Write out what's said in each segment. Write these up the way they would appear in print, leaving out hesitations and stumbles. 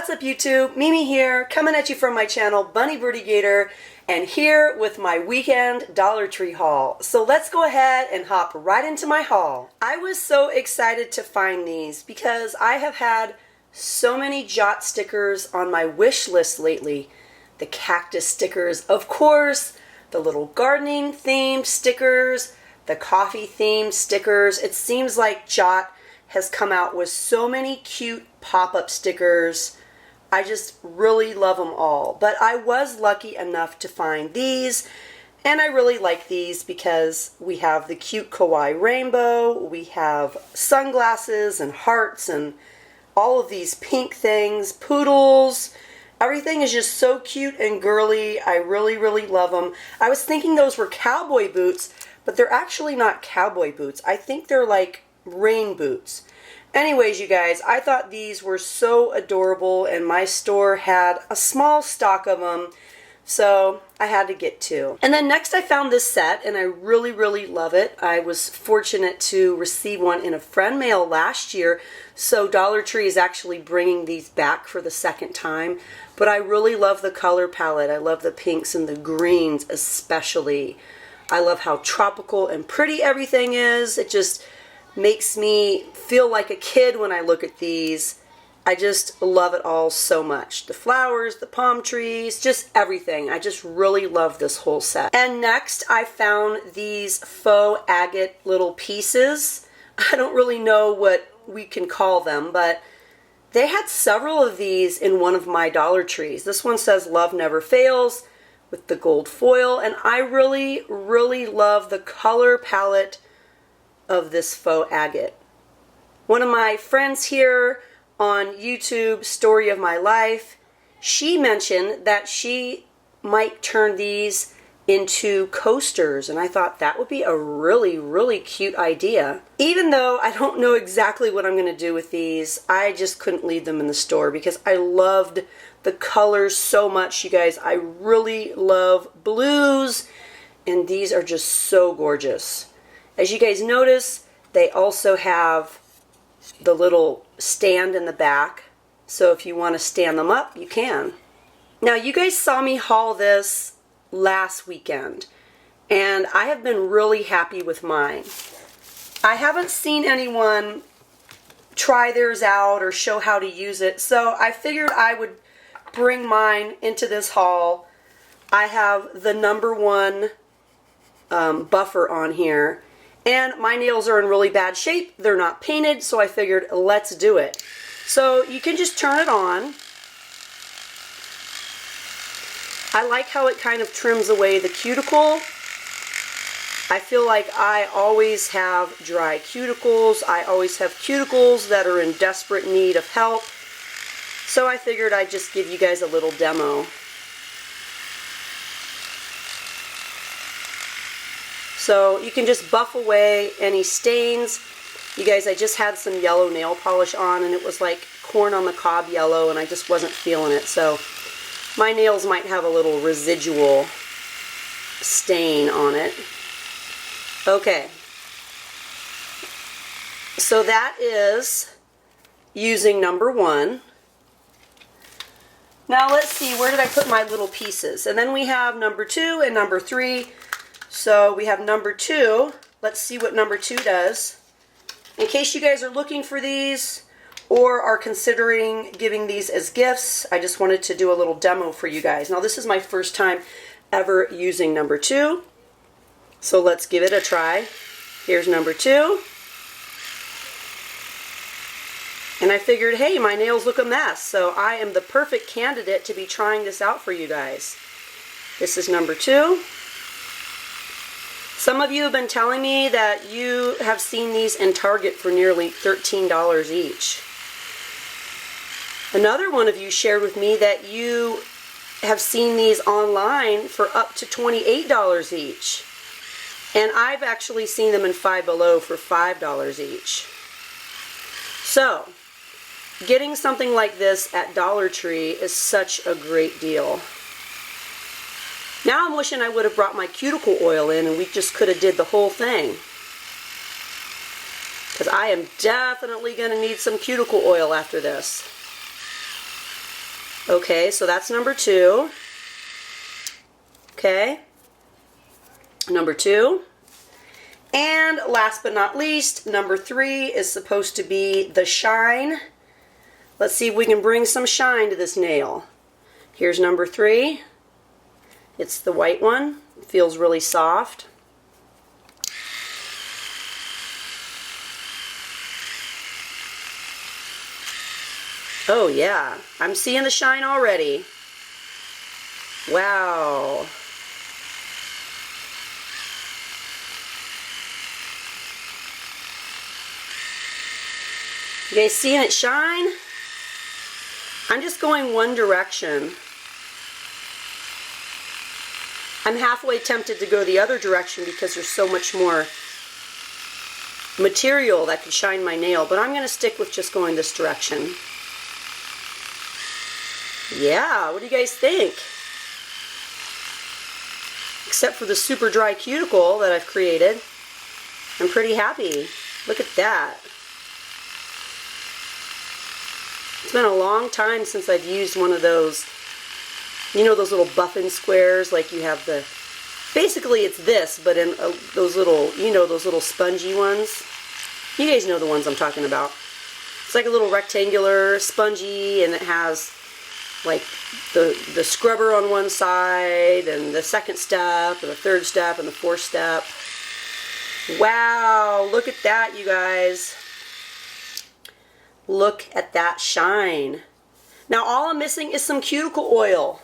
What's up YouTube? Mimi here, coming at you from my channel, Bunny Birdy Gator, and here with my weekend Dollar Tree haul. So let's go ahead and hop right into my haul. I was so excited to find these because I have had so many Jot stickers on my wish list lately. The cactus stickers, of course, the little gardening themed stickers, the coffee themed stickers. It seems like Jot has come out with so many cute pop-up stickers. I just really love them all. But I was lucky enough to find these, and I really like these because we have the cute kawaii rainbow, we have sunglasses and hearts and all of these pink things, poodles. Everything is just so cute and girly. I really, really love them. I was thinking those were cowboy boots, but they're actually not cowboy boots. I think they're like rain boots. Anyways, you guys, I thought these were so adorable, and my store had a small stock of them, so I had to get two. And then next I found this set, and I really, really love it. I was fortunate to receive one in a friend mail last year, so Dollar Tree is actually bringing these back for the second time. But I really love the color palette. I love the pinks and the greens especially. I love how tropical and pretty everything is. It just makes me feel like a kid when I look at these. I just love it all so much. The flowers, the palm trees, just everything. I just really love this whole set. And next I found these faux agate little pieces. I don't really know what we can call them, but they had several of these in one of my Dollar Trees. This one says Love Never Fails with the gold foil, and I really, really love the color palette of this faux agate. One of my friends here on YouTube, Story of My Life, she mentioned that she might turn these into coasters, and I thought that would be a really, really cute idea. Even though I don't know exactly what I'm going to do with these, I just couldn't leave them in the store because I loved the colors so much, you guys. I really love blues, and these are just so gorgeous. As you guys notice, they also have the little stand in the back, so if you want to stand them up, you can. Now, you guys saw me haul this last weekend, and I have been really happy with mine. I haven't seen anyone try theirs out or show how to use it, so I figured I would bring mine into this haul. I have the #1 buffer on here, and my nails are in really bad shape. They're not painted, so I figured let's do it. So you can just turn it on. I like how it kind of trims away the cuticle. I feel like I always have dry cuticles. I always have cuticles that are in desperate need of help. So I figured I'd just give you guys a little demo. So you can just buff away any stains. You guys, I just had some yellow nail polish on, and it was like corn on the cob yellow, and I just wasn't feeling it. So my nails might have a little residual stain on it. Okay. So that is using #1. Now let's see, where did I put my little pieces? And then we have #2 and #3. So we have #2. Let's see what #2 does. In case you guys are looking for these or are considering giving these as gifts, I just wanted to do a little demo for you guys. Now this is my first time ever using #2. So let's give it a try. Here's #2. And I figured, hey, my nails look a mess, so I am the perfect candidate to be trying this out for you guys. This is #2. Some of you have been telling me that you have seen these in Target for nearly $13 each. Another one of you shared with me that you have seen these online for up to $28 each. And I've actually seen them in Five Below for $5 each. So, getting something like this at Dollar Tree is such a great deal. Now I'm wishing I would have brought my cuticle oil in and we just could have did the whole thing. Because I am definitely going to need some cuticle oil after this. Okay, so that's number 2. Okay, number 2. And last but not least, number 3 is supposed to be the shine. Let's see if we can bring some shine to this nail. Here's number 3. It's the white one. It feels really soft. Oh yeah, I'm seeing the shine already. Wow. You guys seeing it shine? I'm just going one direction. I'm halfway tempted to go the other direction because there's so much more material that could shine my nail, but I'm going to stick with just going this direction. Yeah, what do you guys think? Except for the super dry cuticle that I've created, I'm pretty happy. Look at that. It's been a long time since I've used one of those, you know, those little buffing squares, like you have the, basically it's this, but in those little, you know, those little spongy ones. You guys know the ones I'm talking about. It's like a little rectangular, spongy, and it has like the scrubber on one side, and the second step, and the third step, and the fourth step. Wow, look at that, you guys. Look at that shine. Now all I'm missing is some cuticle oil.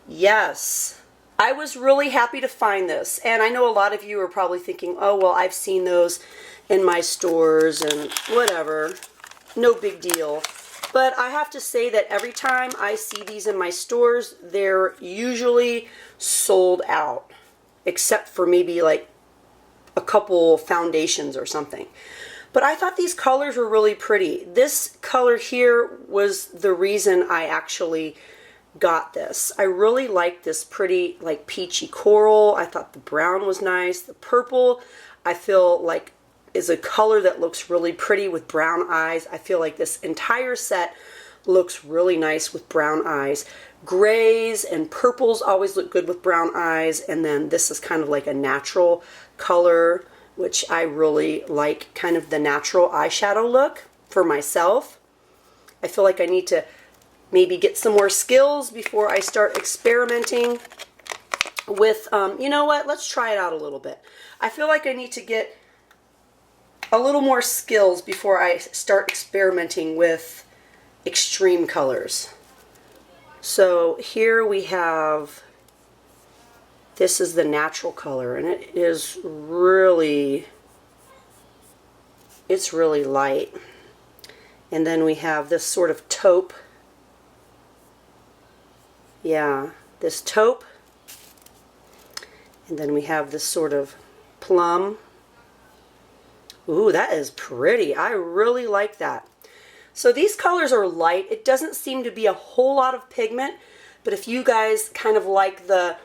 Yes. I was really happy to find this, and I know a lot of you are probably thinking, oh well, I've seen those in my stores and whatever, no big deal. But I have to say that every time I see these in my stores, they're usually sold out, except for maybe like a couple foundations or something. But I thought these colors were really pretty. This color here was the reason I actually got this. I really like this pretty like peachy coral. I thought the brown was nice. The purple I feel like is a color that looks really pretty with brown eyes. I feel like this entire set looks really nice with brown eyes. Grays and purples always look good with brown eyes, and then this is kind of like a natural color, which I really like, kind of the natural eyeshadow look for myself. I feel like I need to maybe get some more skills before I start experimenting with, you know what, let's try it out a little bit. I feel like I need to get a little more skills before I start experimenting with extreme colors. So here we have, this is the natural color, and it is really, it's really light. And then we have this sort of taupe. Yeah, this taupe. And then we have this sort of plum. Ooh, that is pretty. I really like that. So these colors are light. It doesn't seem to be a whole lot of pigment, but if you guys kind of like the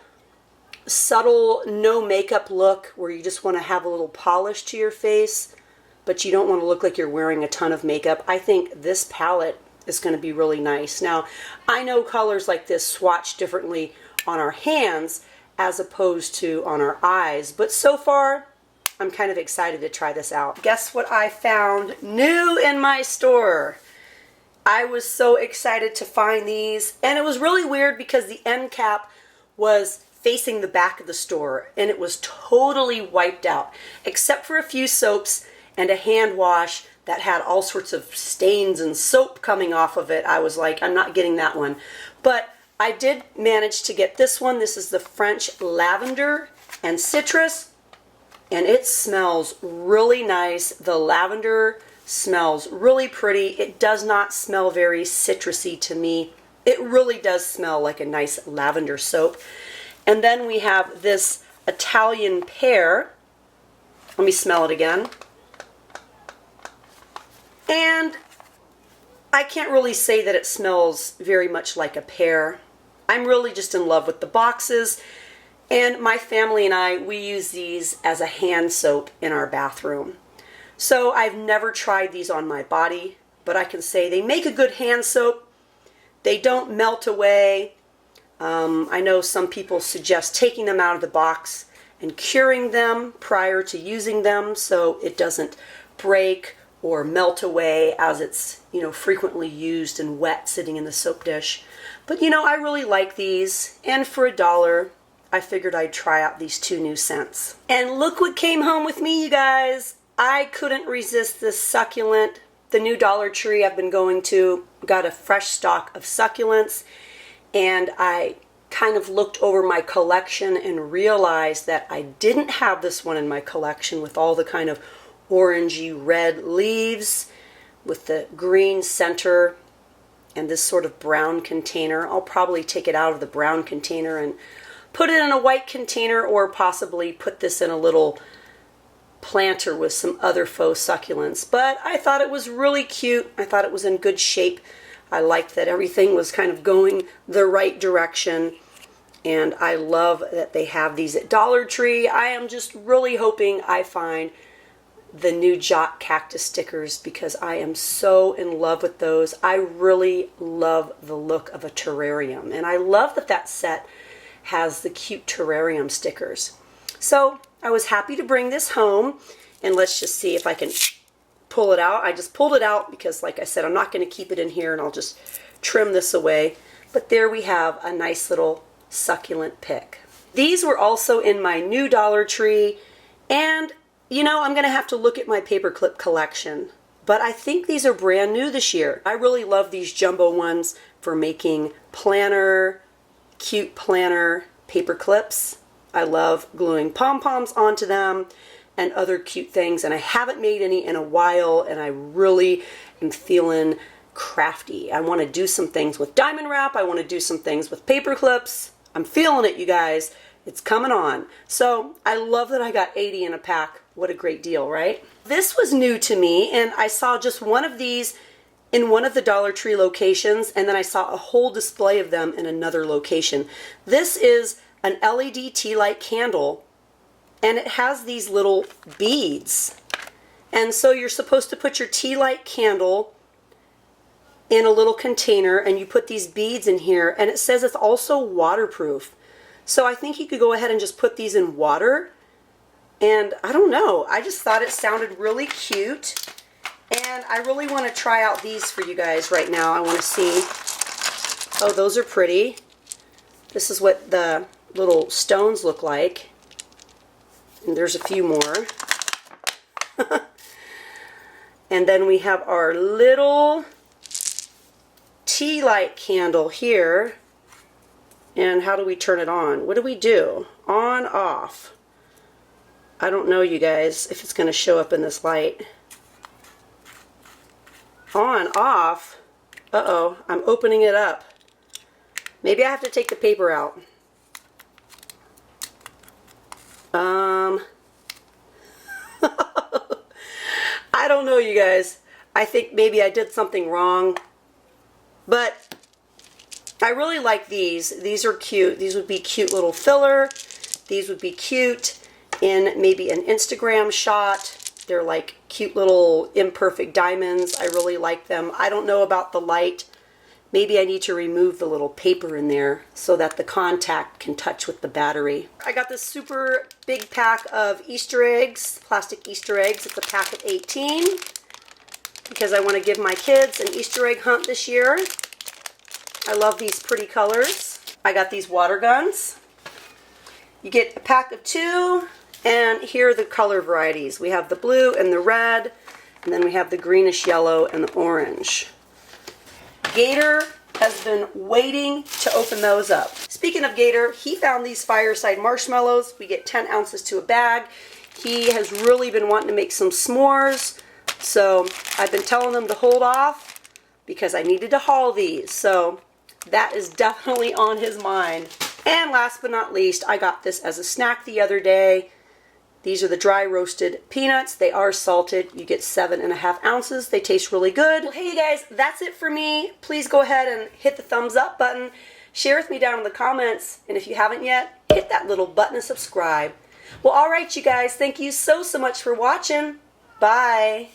subtle no makeup look where you just want to have a little polish to your face, but you don't want to look like you're wearing a ton of makeup, I think this palette is going to be really nice. Now, I know colors like this swatch differently on our hands as opposed to on our eyes, but so far I'm kind of excited to try this out. Guess what I found new in my store? I was so excited to find these, and it was really weird because the end cap was facing the back of the store, and it was totally wiped out, except for a few soaps and a hand wash that had all sorts of stains and soap coming off of it. I was like, I'm not getting that one. But I did manage to get this one. This is the French Lavender and Citrus. And it smells really nice. The lavender smells really pretty. It does not smell very citrusy to me. It really does smell like a nice lavender soap. And then we have this Italian pear. Let me smell it again. And I can't really say that it smells very much like a pear. I'm really just in love with the boxes. And my family and I, we use these as a hand soap in our bathroom. So I've never tried these on my body, but I can say they make a good hand soap. They don't melt away. I know some people suggest taking them out of the box and curing them prior to using them so it doesn't break or melt away as it's, frequently used and wet sitting in the soap dish. But I really like these, and for $1, I figured I'd try out these 2 new scents. And look what came home with me, you guys. I couldn't resist this succulent. The new Dollar Tree I've been going to got a fresh stock of succulents, and I kind of looked over my collection and realized that I didn't have this one in my collection with all the kind of orangey red leaves with the green center and this sort of brown container. I'll probably take it out of the brown container and put it in a white container, or possibly put this in a little planter with some other faux succulents. But I thought it was really cute. I thought it was in good shape. I liked that everything was kind of going the right direction. And I love that they have these at Dollar Tree. I am just really hoping I find the new Jock cactus stickers because I am so in love with those. I really love the look of a terrarium. And I love that that set has the cute terrarium stickers. So I was happy to bring this home, and let's just see if I can pull it out. I just pulled it out because, like I said, I'm not going to keep it in here, and I'll just trim this away. But there we have a nice little succulent pick. These were also in my new Dollar Tree, and I'm going to have to look at my paperclip collection, but I think these are brand new this year. I really love these jumbo ones for making cute planner paper clips. I love gluing pom-poms onto them and other cute things, and I haven't made any in a while, and I really am feeling crafty. I want to do some things with diamond wrap. I want to do some things with paper clips. I'm feeling it, you guys. It's coming on. So I love that I got 80 in a pack. What a great deal, right? This was new to me, and I saw just one of these in one of the Dollar Tree locations, and then I saw a whole display of them in another location. This is an LED tea light candle, and it has these little beads. And so you're supposed to put your tea light candle in a little container, and you put these beads in here, and it says it's also waterproof. So I think you could go ahead and just put these in water, and I don't know, I just thought it sounded really cute, and I really want to try out these for you guys right now. I want to see. Oh, those are pretty. This is what the little stones look like, and there's a few more. And then we have our little tea light candle here. And how do we turn it on? What do we do? On, off. I don't know, you guys, if it's going to show up in this light. On, off. Uh-oh, I'm opening it up. Maybe I have to take the paper out. I don't know, you guys. I think maybe I did something wrong. But I really like these. These are cute. These would be cute little filler. These would be cute in maybe an Instagram shot. They're like cute little imperfect diamonds. I really like them. I don't know about the light. Maybe I need to remove the little paper in there so that the contact can touch with the battery. I got this super big pack of Easter eggs, plastic Easter eggs. It's a pack of 18 because I want to give my kids an Easter egg hunt this year. I love these pretty colors. I got these water guns. You get a pack of 2, and here are the color varieties. We have the blue and the red, and then we have the greenish yellow and the orange. Gator has been waiting to open those up. Speaking of Gator, he found these fireside marshmallows. We get 10 ounces to a bag. He has really been wanting to make some s'mores, so I've been telling him to hold off because I needed to haul these. So that is definitely on his mind. And last but not least, I got this as a snack the other day. These are the dry roasted peanuts. They are salted. You get 7.5 ounces. They taste really good. Well, hey you guys, that's it for me. Please go ahead and hit the thumbs up button. Share with me down in the comments. And if you haven't yet, hit that little button and subscribe. Well, all right, you guys. Thank you so much for watching. Bye.